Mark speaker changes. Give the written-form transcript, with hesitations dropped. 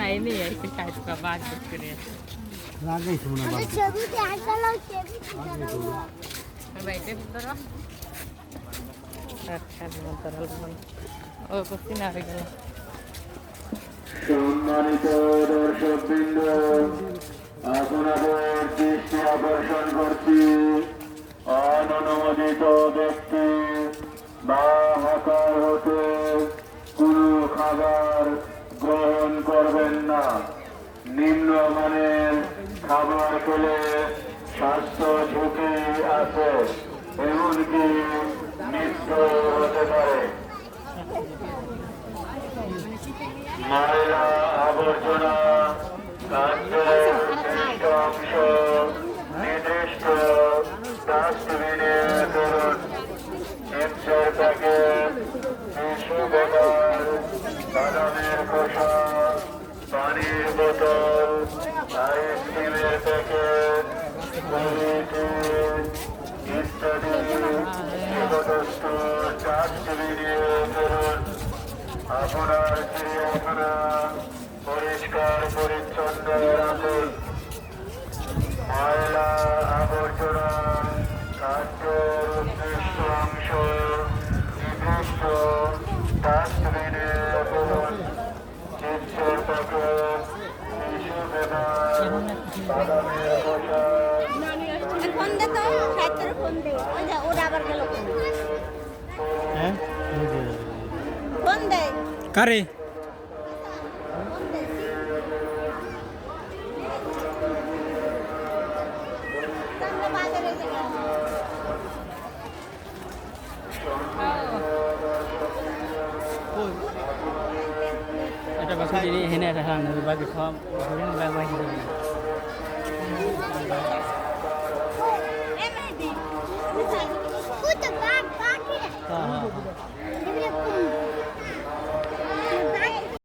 Speaker 1: ini ya kita suka bagus ini.
Speaker 2: Lagi semuanya bagus.
Speaker 1: Baiknya bentar lah. Bentar teman. Oh pasti narik lah.
Speaker 3: সম্মানিত দর্শকবৃন্দ, আপনাদের দৃষ্টি আকর্ষণ করছি, অননুমোদিত ব্যক্তি বা হকার হতে কোনো খাবার গ্রহণ করবেন না। নিম্নমানের খাবার খেলে স্বাস্থ্য ঝুঁকি আছে, এমনকি মৃত্যু হতে পারে। ময়লা আবর্জনা খাদ্যের নির্দিষ্ট অংশ নির্দিষ্ট ডাস্টবিনে ফেলুন। চিপসের প্যাকেট, টিস্যু পেপার, বাদামের খোসা, পানির বোতল, আইসক্রিমের প্যাকেট, পলিথিন ইত্যাদি নিকটস্থ ডাস্টবিনে ফেলুন। আপনার চিড়িয়াখানা পরিষ্কার পরিচ্ছন্ন রাখুন। ময়লা আবর্জনা খাদ্যের উদ্দিষ্ট অংশ নির্দিষ্ট ডাস্টবিনে ফেলুন। চিপসের প্যাকেট, টিস্যু পেপার, বাদামের খোসা,
Speaker 4: ফোন দে তো সাইকেল ফোন দে ওরা আবার গেল
Speaker 2: হ্যাঁ
Speaker 4: ফোন দে
Speaker 2: কারে
Speaker 4: বাজারে
Speaker 2: এটা বাকি হেনে এটা বাকি সব